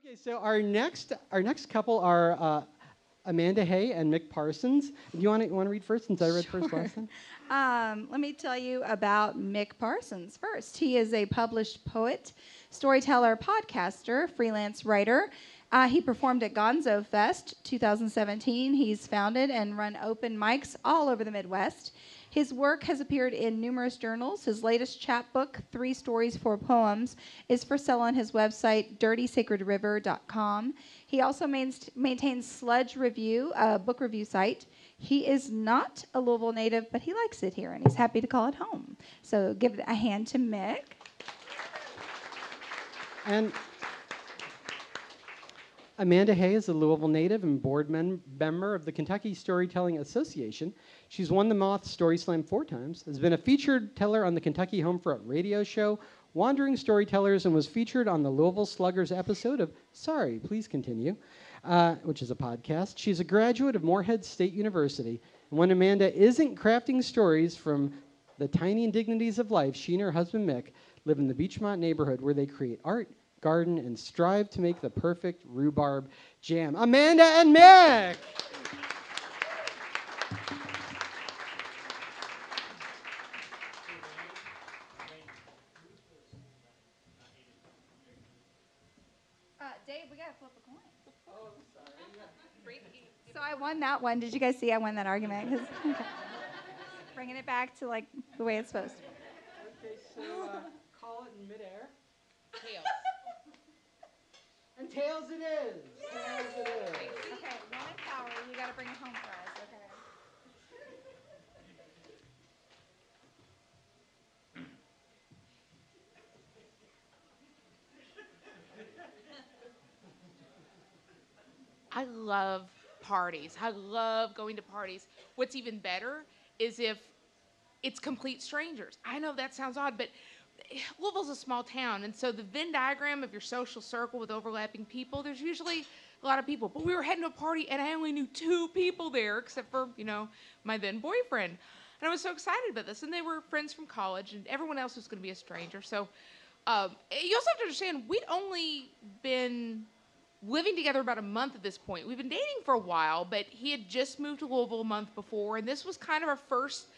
Okay, so our next couple are Amanda Hay and Mick Parsons. Do you want to read first since I read first last time? Let me tell you about Mick Parsons first. He is a published poet, storyteller, podcaster, freelance writer. He performed at Gonzo Fest 2017. He's founded and run open mics all over the Midwest. His work has appeared in numerous journals. His latest chapbook, 3 Stories, 4 Poems, is for sale on his website, dirtysacredriver.com. He also maintains Sludge Review, a book review site. He is not a Louisville native, but he likes it here, and he's happy to call it home. So give a hand to Mick. And Amanda Hay is a Louisville native and board member of the Kentucky Storytelling Association. She's won the Moth Story Slam 4 times, has been a featured teller on the Kentucky Homefront radio show, Wandering Storytellers, and was featured on the Louisville Sluggers episode of Sorry, Please Continue, which is a podcast. She's a graduate of Morehead State University. And when Amanda isn't crafting stories from the tiny indignities of life, she and her husband Mick live in the Beachmont neighborhood where they create art, garden, and strive to make the perfect rhubarb jam. Amanda and Mick! Dave, we got to flip a coin. Oh, sorry. So I won that one. Did you guys see I won that argument? Okay. Bringing it back to like the way it's supposed to. Okay, so call it in midair. Tails. And tails it is. Tails it is. Okay, one in power. You got to bring it home for us. Okay. I love parties. I love going to parties. What's even better is if it's complete strangers. I know that sounds odd, but Louisville's a small town, and so the Venn diagram of your social circle with overlapping people, there's usually a lot of people. But we were heading to a party, and I only knew 2 people there, except for, my then boyfriend. And I was so excited about this, and they were friends from college, and everyone else was going to be a stranger. So you also have to understand, we'd only been living together about a month at this point. We've been dating for a while, but he had just moved to Louisville a month before, and this was kind of our first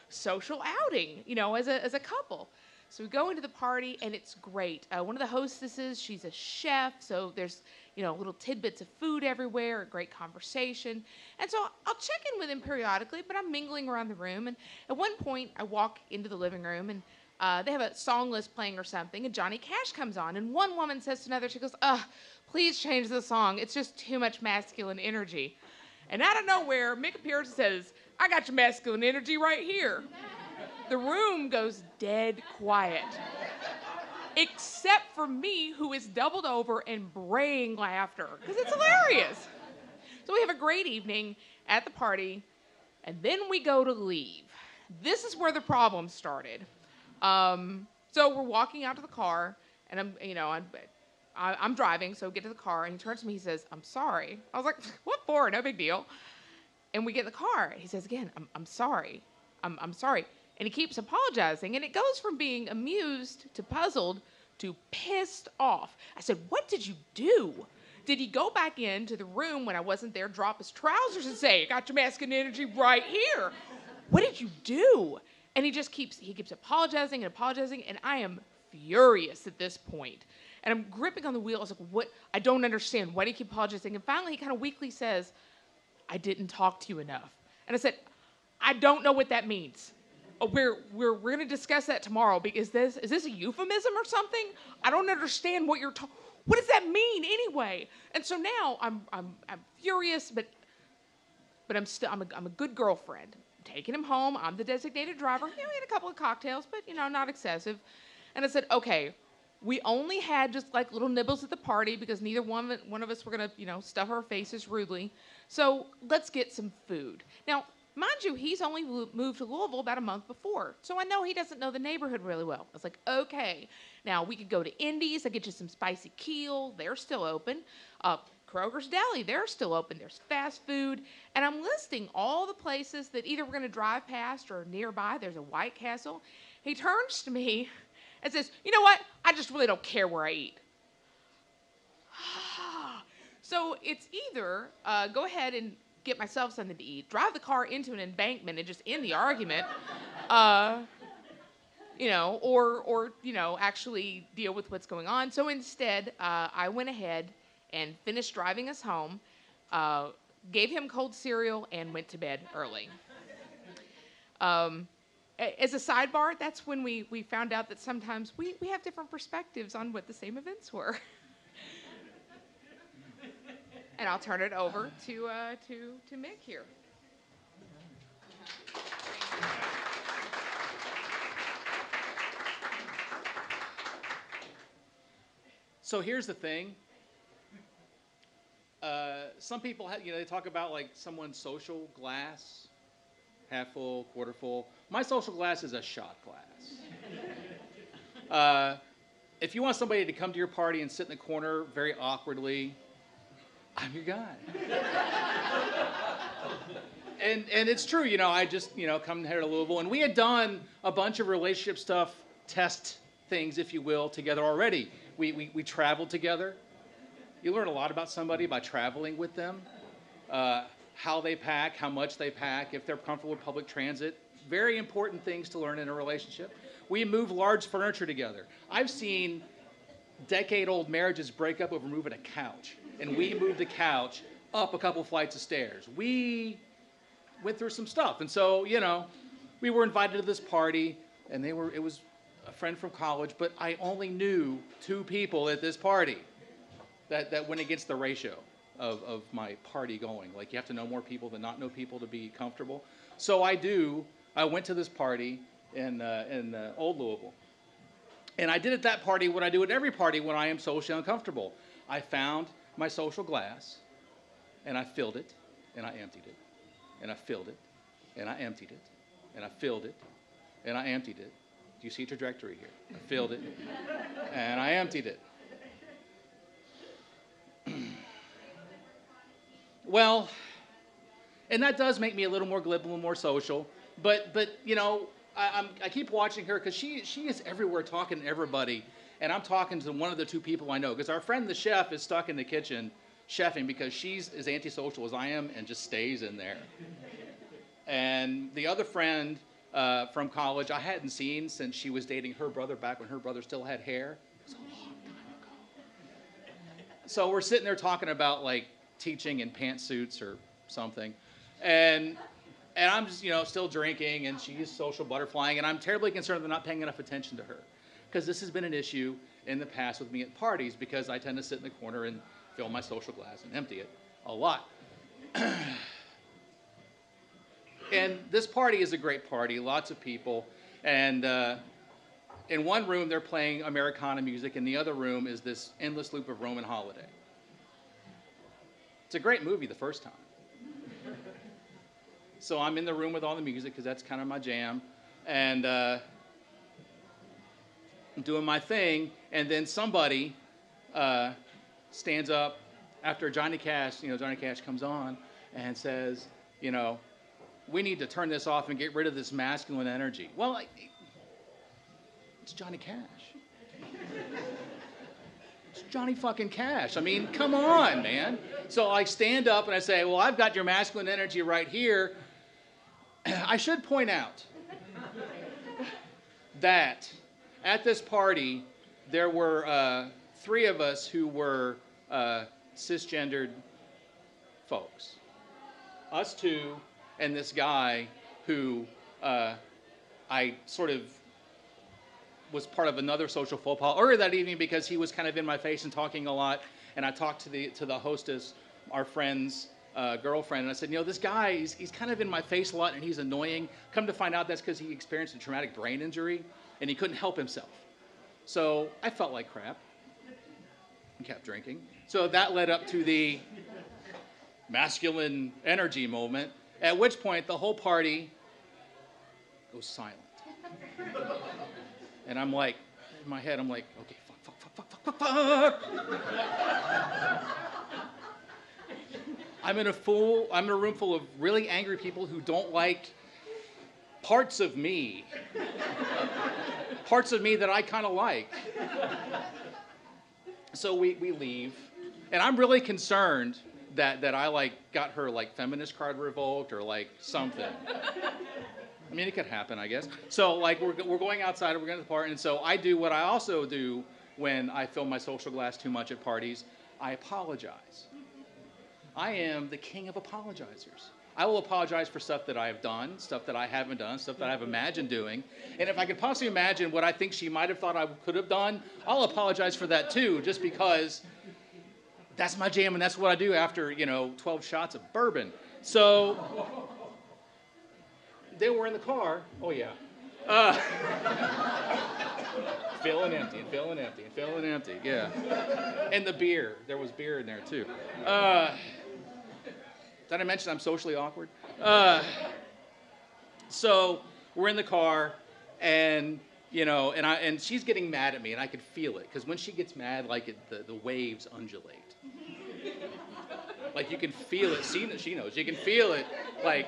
social outing, as a couple. So we go into the party, and it's great. One of the hostesses, she's a chef, so there's, little tidbits of food everywhere, a great conversation. And so I'll check in with him periodically, but I'm mingling around the room. And at one point, I walk into the living room, and they have a song list playing or something, and Johnny Cash comes on. And one woman says to another, she goes, please change the song. It's just too much masculine energy. And out of nowhere, Mick Parsons says, I got your masculine energy right here. The room goes dead quiet, except for me, who is doubled over and braying laughter, because it's hilarious. So we have a great evening at the party, and then we go to leave. This is where the problem started. So we're walking out to the car, and I'm driving, so we get to the car, and he turns to me, he says, I'm sorry. I was like, what for? No big deal. And we get in the car, and he says again, I'm sorry. I'm sorry. And he keeps apologizing, and it goes from being amused to puzzled to pissed off. I said, what did you do? Did he go back into the room when I wasn't there, drop his trousers and say, I got your masculine energy right here? What did you do? And he keeps apologizing, and I am furious at this point. And I'm gripping on the wheel. I was like, what? I don't understand. Why do you keep apologizing? And finally, he kind of weakly says, I didn't talk to you enough. And I said, I don't know what that means. We're going to discuss that tomorrow. Is this a euphemism or something? I don't understand what you're talking. What does that mean anyway? And so now I'm furious, but I'm a good girlfriend. I'm taking him home. I'm the designated driver. We had a couple of cocktails, but not excessive. And I said, okay, we only had just like little nibbles at the party because neither one of us were going to, stuff our faces rudely. So let's get some food. Now, mind you, he's only moved to Louisville about a month before. So I know he doesn't know the neighborhood really well. I was like, okay. Now, we could go to Indy's. I'll get you some spicy keel. They're still open. Kroger's Deli, they're still open. There's fast food. And I'm listing all the places that either we're going to drive past or nearby. There's a White Castle. He turns to me and says, you know what? I just really don't care where I eat. So it's either go ahead and get myself something to eat, drive the car into an embankment and just end the argument, or actually deal with what's going on. So instead, I went ahead and finished driving us home, gave him cold cereal, and went to bed early. As a sidebar, that's when we found out that sometimes we have different perspectives on what the same events were. And I'll turn it over to Mick here. So here's the thing. Some people, they talk about like someone's social glass, half full, quarter full. My social glass is a shot glass. If you want somebody to come to your party and sit in the corner very awkwardly, I'm your guy. And it's true, I just, come here to Louisville. And we had done a bunch of relationship stuff, test things, if you will, together already. We traveled together. You learn a lot about somebody by traveling with them. How they pack, how much they pack, if they're comfortable with public transit. Very important things to learn in a relationship. We move large furniture together. I've seen decade-old marriages break up over moving a couch. And we moved the couch up a couple flights of stairs. We went through some stuff. And so, we were invited to this party, and it was a friend from college, but I only knew 2 people at this party that went against the ratio of my party going. Like, you have to know more people than not know people to be comfortable. So I went to this party in Old Louisville. And I did at that party what I do at every party when I am socially uncomfortable. I found my social glass, and I filled it, and I emptied it, and I filled it, and I emptied it, and I filled it, and I emptied it. Do you see a trajectory here? I filled it, and I emptied it. Well, and that does make me a little more glib, a little more social, but I keep watching her because she is everywhere talking to everybody. And I'm talking to one of the 2 people I know, because our friend the chef is stuck in the kitchen chefing because she's as antisocial as I am and just stays in there. And the other friend from college I hadn't seen since she was dating her brother back when her brother still had hair. It was a long time ago. So we're sitting there talking about like teaching in pantsuits or something. And I'm just, still drinking, and she's social butterflying, and I'm terribly concerned that I'm not paying enough attention to her. Because this has been an issue in the past with me at parties, because I tend to sit in the corner and fill my social glass and empty it a lot. And this party is a great party, lots of people. And in one room, they're playing Americana music. In the other room is this endless loop of Roman Holiday. It's a great movie the first time. So I'm in the room with all the music, because that's kind of my jam. And doing my thing, and then somebody stands up after Johnny Cash comes on and says, we need to turn this off and get rid of this masculine energy. Well, it's Johnny Cash. It's Johnny fucking Cash. I mean, come on, man. So I stand up and I say, well, I've got your masculine energy right here. I should point out that at this party, there were 3 of us who were cisgendered folks. Us 2, and this guy who I sort of was part of another social faux pas earlier that evening, because he was kind of in my face and talking a lot. And I talked to the hostess, our friend's girlfriend, and I said, this guy, he's kind of in my face a lot, and he's annoying. Come to find out, that's because he experienced a traumatic brain injury, and he couldn't help himself. So I felt like crap and kept drinking. So that led up to the masculine energy moment, at which point the whole party goes silent. And I'm like, in my head, I'm like, okay, fuck. I'm in a room full of really angry people who don't like parts of me. Parts of me that I kind of like. So we leave. And I'm really concerned that I like got her like feminist card revoked or like something. I mean, it could happen, I guess. So like we're going outside, we're going to the party, and so I do what I also do when I fill my social glass too much at parties. I apologize. I am the king of apologizers. I will apologize for stuff that I have done, stuff that I haven't done, stuff that I've imagined doing. And if I could possibly imagine what I think she might have thought I could have done, I'll apologize for that too, just because that's my jam and that's what I do after, 12 shots of bourbon. So they were in the car. Oh, yeah. Filling empty and filling empty and filling empty, yeah. And the beer. There was beer in there too. Did I mention I'm socially awkward? So we're in the car, and and she's getting mad at me, and I could feel it because when she gets mad, like the waves undulate. Like you can feel it. She knows. You can feel it. Like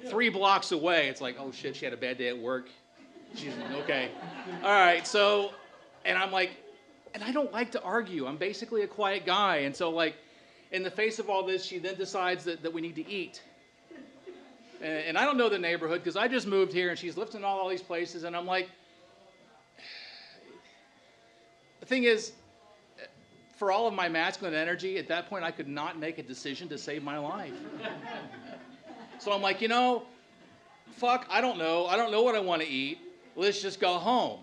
3 blocks away. It's like, oh shit, she had a bad day at work. She's okay. All right. So, and I'm like, and I don't like to argue. I'm basically a quiet guy, and so like. In the face of all this, she then decides that we need to eat. And I don't know the neighborhood because I just moved here and she's lifting all these places. And I'm like, the thing is, for all of my masculine energy, at that point, I could not make a decision to save my life. So I'm like, fuck, I don't know. I don't know what I want to eat. Let's just go home.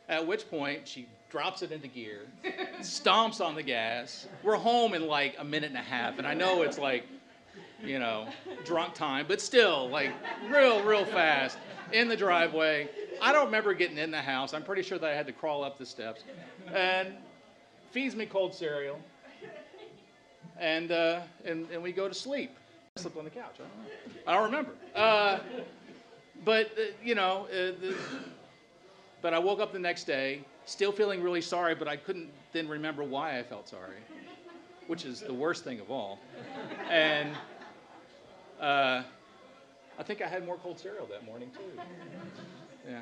At which point, she drops it into gear, stomps on the gas. We're home in like a minute and a half, and I know it's like, drunk time, but still, like, real fast in the driveway. I don't remember getting in the house. I'm pretty sure that I had to crawl up the steps, and feeds me cold cereal, and we go to sleep. I slept on the couch. I don't remember. But I woke up the next day, still feeling really sorry, but I couldn't then remember why I felt sorry, which is the worst thing of all. And I think I had more cold cereal that morning, too. Yeah.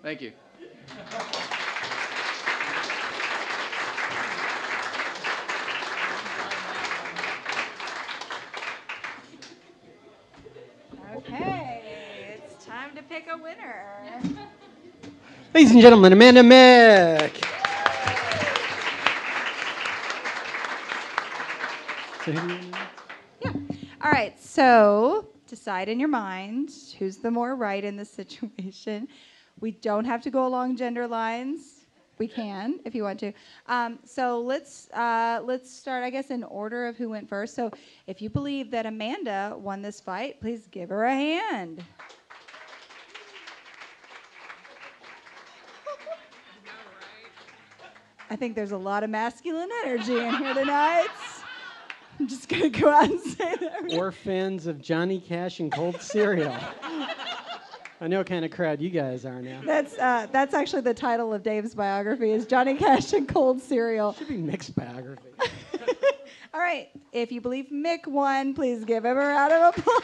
Thank you. Okay, it's time to pick a winner. Ladies and gentlemen, Amanda Mick. Yeah. All right, so decide in your mind who's the more right in this situation. We don't have to go along gender lines. We can if you want to. So let's start, I guess, in order of who went first. So if you believe that Amanda won this fight, please give her a hand. I think there's a lot of masculine energy in here tonight. I'm just going to go out and say that. Orphans of Johnny Cash and cold cereal. I know what kind of crowd you guys are now. That's actually the title of Dave's biography is Johnny Cash and cold cereal. Should be Mick's biography. All right. If you believe Mick won, please give him a round of applause.